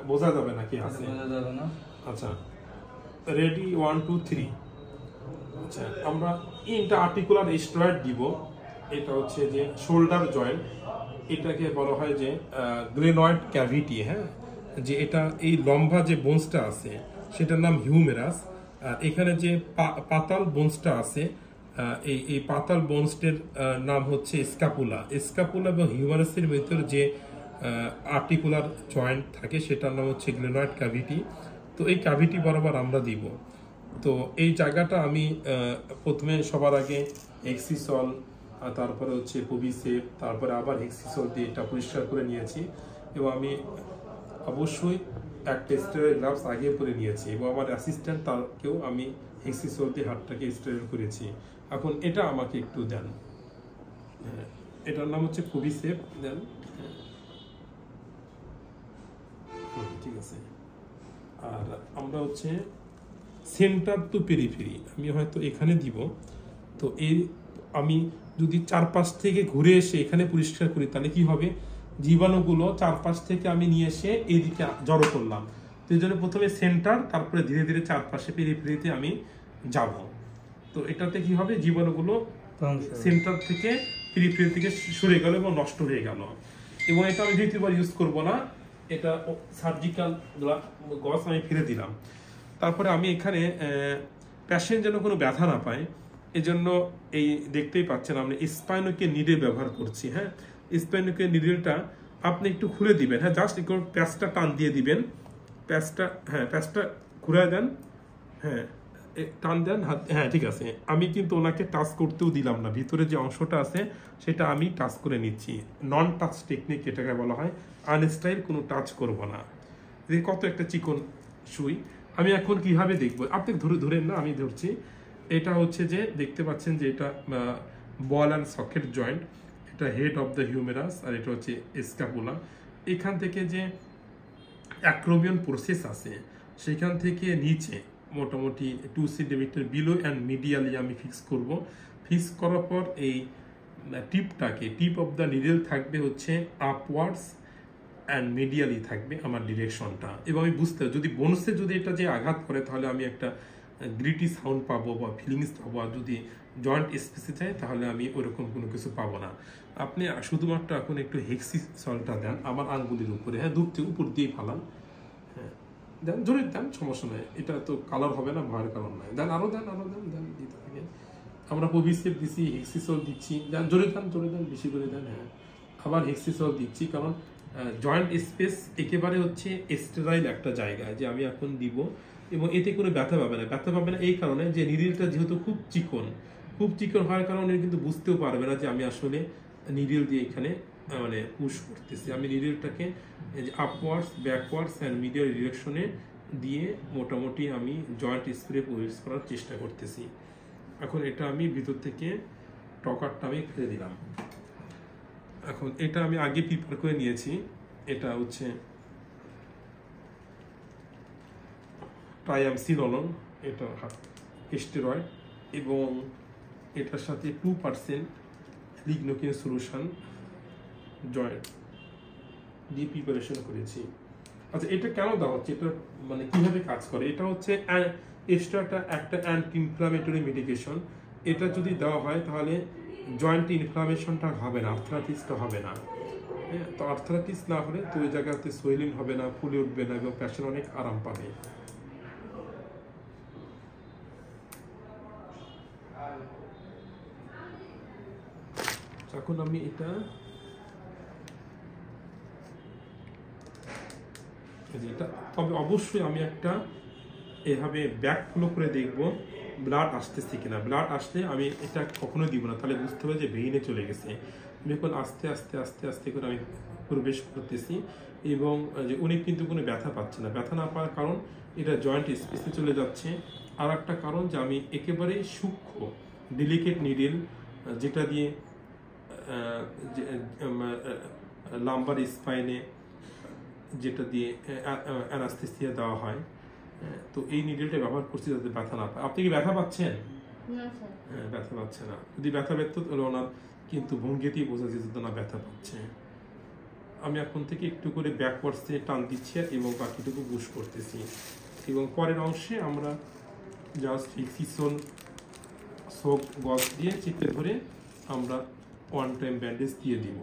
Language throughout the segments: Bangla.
বোঝা যাবে না কি আছে, বোঝা যাবে না। আচ্ছা রেডি 1 2 3। আচ্ছা আমরা ইন্টার আর্টিকুলার স্টেরয়েড দিব। এটা হচ্ছে যে শোল্ডার জয়েন্ট, এটাকে বলা হয় যে গ্লেনয়েড ক্যাভিটি। হ্যাঁ, যে এটা এই লম্বা যে বোনসটা আছে সেটার নাম হিউমেরাস। আর এখানে যে পাতাল বোনসটা আছে এই পাতাল বোনসটের নাম হচ্ছে স্ক্যাপুলা। স্ক্যাপুলা এবং হিউমেরাসের ভিতর যে আর্টিকুলার জয়েন্ট থাকে সেটার নাম হচ্ছে গ্লেনয়েড ক্যাভিটি। তো এই ক্যাভিটি বরাবর আমরা দিব। তো এই জায়গাটা আমি প্রথমে সবার আগে হেক্সিসল, তারপরে হচ্ছে পবিসেপ, তারপরে আবার হেক্সিসল দিয়ে এটা পরিষ্কার করে নিয়েছি। এবং আমি অবশ্যই একটা স্টেরয়েড গ্লাভস আগে পরে নিয়েছি এবং আমার অ্যাসিস্ট্যান্ট তাকেও আমি হেক্সিসল দিয়ে হাতটাকে স্টেরয়েড করেছি। এখন এটা আমাকে একটু দেন। হ্যাঁ, এটার নাম হচ্ছে পবিসেপ দেন। ঠিক আছে। আর আমরা হচ্ছে সেন্টার টু পেরিফেরি আমি হয়তো এখানে দিব। তো এই আমি যদি চারপাশ থেকে ঘুরে এসে এখানে পরিষ্কার করি তাহলে কি হবে, জীবাণুগুলো চারপাশ থেকে আমি নিয়ে এসে এইদিকে জড়ো করলাম। তো এই জন্য প্রথমে সেন্টার, তারপরে ধীরে ধীরে চারপাশে পেরিফেরিতে আমি যাব। তো এটাতে কি হবে, জীবাণুগুলো সেন্টার থেকে পেরিফেরি থেকে সরে গেল এবং নষ্ট হয়ে গেল। এবং এটা আমি দ্বিতীয়বার ইউজ করব না, এটা সার্জিক্যাল গজ আমি ফিরে দিলাম। তারপরে আমি এখানে প্যাশেন্ট যেন কোনো ব্যথা না পায় এজন্য এই দেখতেই পাচ্ছেন আমরা স্পাইনোকে নিডেল ব্যবহার করছি। হ্যাঁ, স্পাইনোকে নিডেলটা আপনি একটু খুলে দিবেন। হ্যাঁ, জাস্ট একটু প্যাচটা টান দিয়ে দিবেন। প্যাচটা, হ্যাঁ প্যাচটা ঘুরে দেন। হ্যাঁ, টান দেন হাত। হ্যাঁ ঠিক আছে, আমি কিন্তু ওনাকে টাচ করতেও দিলাম না, ভিতরে যে অংশটা আছে সেটা আমি টাচ করে নিচ্ছি। নন টাচ টেকনিক এটাকে বলা হয়, আনস্টাইল কোনো টাচ করব না। কত একটা চিকন সুই। আমি এখন কিভাবে দেখবো, আপনি ধরেন না, আমি ধরছি। এটা হচ্ছে যে দেখতে পাচ্ছেন যে এটা বল অ্যান্ড সকেট জয়েন্ট, এটা হেড অফ দ্য হিউমেরাস, আর এটা হচ্ছে স্ক্যাপুলা। এখান থেকে যে অ্যাক্রোবিয়ন প্রসেস আছে সেখান থেকে নিচে মোটামুটি 2 সেন্টিমিটার বিলো অ্যান্ড মিডিয়ালি আমি ফিক্স করব। ফিক্স করার পর এই টিপটাকে, টিপ অফ দ্য নিডেল থাকবে হচ্ছে আপওয়ার্ডস অ্যান্ড মিডিয়ালি থাকবে আমার ডিরেকশনটা। এবং আমি বুঝতে, যদি বোনসে যদি এটা যে আঘাত করে তাহলে আমি একটা গ্রিটি সাউন্ড পাবো বা ফিলিংস পাবো। আর যদি জয়েন্ট স্পেসে চাই তাহলে আমি ওরকম কোনো কিছু পাবো না। আপনি শুধুমাত্র এখন একটু হেক্সিসলটা দেন আমার আঙ্গুলির উপরে। হ্যাঁ, দূর থেকে উপর দিয়ে ফালান। হ্যাঁ দেন, জোরে দেন, সমস্যা নেই, এটা তো কালার হবে না, ভয়ের কারণ নাই। দেন আরো দেন, আরো দেন, দেন দিতে থাকে। আমরা পবিসেপ দিচ্ছি, হেক্সিসল দিচ্ছি, দেন জোরে দেন, জোরে দেন, বেশি করে দেন। হ্যাঁ, আবার হেক্সিসল দিচ্ছি, কারণ জয়েন্ট স্পেস একেবারে হচ্ছে স্টেরাইল একটা জায়গায় যে আমি এখন দিব। এবং এতে কোনো ব্যথা পাবে না। ব্যথা পাবে না এই কারণে যে নিডেলটা যেহেতু খুব চিকন, খুব চিকন হওয়ার কারণে কিন্তু বুঝতেও পারবে না যে আমি আসলে নিডেল দিয়ে এখানে মানে পুশ করতেছি। আমি নিডেলটাকে আপওয়ার্ডস, ব্যাকওয়ার্ডস অ্যান্ড মিডিয়াল ডিরেকশনে দিয়ে মোটামুটি আমি জয়েন্ট স্প্রে প্রবেশ করার চেষ্টা করতেছি। এখন এটা আমি ভিতর থেকে টকারটা আমি ফেলে দিলাম। এখন এটা আমি আগে প্রিপেয়ার করে নিয়েছি। এটা হচ্ছে ট্রাইয়ামসিনোলন, এটা স্টেরয়েড, এবং এটার সাথে 2% লিগনোকিন সলিউশন জয়েন্ট দিয়ে প্রিপারেশন করেছি। আচ্ছা, এটা কেন দেওয়া হচ্ছে, এটা মানে কিভাবে কাজ করে? এটা হচ্ছে এক্সট্রা একটা অ্যান্টি ইনফ্লামেটরি মেডিকেশন। এটা যদি দেওয়া হয় তাহলে জয়েন্ট ইনফ্লামেশনটা হবে না, আর্থ্রাইটিসটা হবে না। হ্যাঁ, তো আর্থ্রাইটিস না হলে তো ওই জায়গাতে সোয়েলিং হবে না, ফুলে উঠবে না এবং পেশেন্ট অনেক আরাম পাবে। এখন আমি এটা তবে অবশ্যই আমি একটা এভাবে ব্যাক ফ্লো করে দেখব ব্লাড আসতেছে কিনা। ব্লাড আসলে আমি এটা কখনো দিব না, তাহলে বুঝতে হবে যে ভেইনে চলে গেছে। আমি এখন আস্তে আস্তে আস্তে আস্তে করে আমি প্রবেশ করতেছি এবং যে উনি কিন্তু কোনো ব্যথা পাচ্ছে না। ব্যথা না পাওয়ার কারণ এটা জয়েন্ট স্পেসে চলে যাচ্ছে। আর একটা কারণ যে আমি একেবারে সূক্ষ্ম ডেলিকেট নিডেল, যেটা দিয়ে লাম্বার স্পাইনে যেটা দিয়ে অ্যানাস্থেসিয়া দেওয়া হয়, তো এই নিডেলটা ব্যবহার করছি যাতে ব্যথা না পায়। আপনি কি ব্যথা পাচ্ছেন? হ্যাঁ, ব্যথা পাচ্ছে না। যদি ব্যথা পেত তাহলে ওনার কিন্তু ভঙ্গিতেই বোঝা যেত না ব্যথা পাচ্ছে। আমি এখন থেকে একটু করে ব্যাকওয়ার্ডসে টান দিচ্ছি এবং বাকিটুকু পুশ করতেছি, এবং পরের অংশে আমরা জাস্ট ফিক্সিশন সোপ গজ দিয়ে চিপে ধরে আমরা ওয়ান টাইম ব্যান্ডেজ দিয়ে দিব।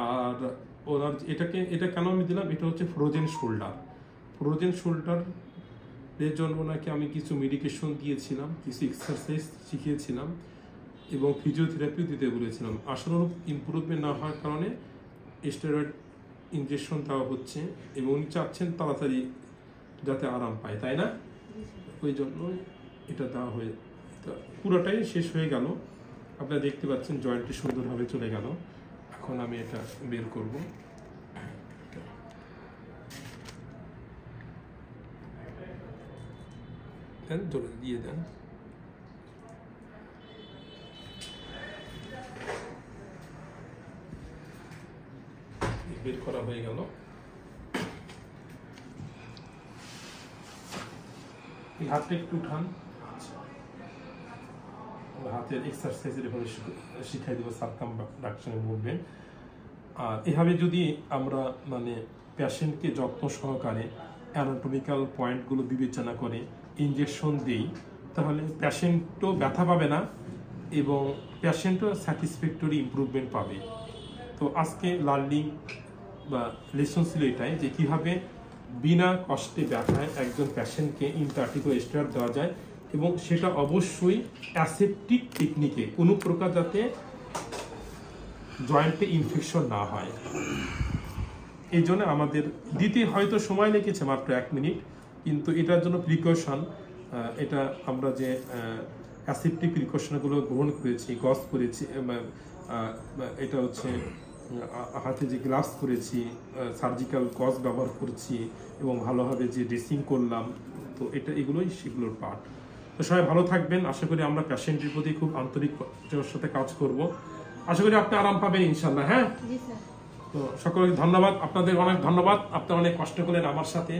আর ওনার এটা কেন আমি দিলাম, এটা হচ্ছে ফ্রোজেন শোল্ডার। ফ্রোজেন শোল্ডারের জন্য ওনাকে আমি কিছু মেডিকেশন দিয়েছিলাম, কিছু এক্সারসাইজ শিখিয়েছিলাম এবং ফিজিওথেরাপিও দিতে বলেছিলাম। আশানুরূপ ইমপ্রুভমেন্ট না হওয়ার কারণে স্টেরয়েড ইনজেকশন দেওয়া হচ্ছে এবং উনি চাচ্ছেন তাড়াতাড়ি যাতে আরাম পায়, তাই না? ওই জন্য এটা দেওয়া হয়ে পুরোটাই শেষ হয়ে গেল। আপনারা দেখতে পাচ্ছেন জয়েন্টটি সুন্দরভাবে চলে গেল। এখন আমি এটা বের করব। দেন, জোরে দিয়ে দেন। বের করা হয়ে গেল। এই হাতটা একটু উঠান। হাতের এক্সারসাইজের এভাবে শিখাই দেবো, সার্কামডাকশনের মুভমেন্ট। আর এভাবে যদি আমরা মানে পেশেন্টকে যত্ন সহকারে অ্যানাটমিক্যাল পয়েন্টগুলো বিবেচনা করে ইনজেকশন দিই, তাহলে পেশেন্টও ব্যথা পাবে না এবং পেশেন্টও স্যাটিসফ্যাক্টরি ইমপ্রুভমেন্ট পাবে। তো আজকে লার্নিং বা লেসন ছিল এটাই যে কীভাবে বিনা কষ্টে ব্যথায় একজন পেশেন্টকে ইন্টারটিকো স্টেরয়েড দেওয়া যায়, এবং সেটা অবশ্যই অ্যাসেপটিক টেকনিকে, কোনো প্রকার যাতে জয়েন্টে ইনফেকশন না হয়। এই জন্য আমাদের দিতে হয়তো সময় লেগেছে মাত্র 1 মিনিট, কিন্তু এটার জন্য প্রিকশন, এটা আমরা যে অ্যাসেপটিক প্রিকশনগুলো গ্রহণ করেছি, গজ করেছি, এটা হচ্ছে হাতে যে গ্লাভস করেছি, সার্জিক্যাল গজ ব্যবহার করছি এবং ভালোভাবে যে ড্রেসিং করলাম, তো এগুলোই সেগুলোর পার্ট। তো সবাই ভালো থাকবেন। আশা করি আমরা পেশেন্টের প্রতি খুব আন্তরিকতার সাথে কাজ করব। আশা করি আপনি আরাম পাবেন ইনশাল্লাহ। হ্যাঁ, তো সকলকে ধন্যবাদ, আপনাদের অনেক ধন্যবাদ। আপনারা অনেক কষ্ট করলেন আমার সাথে।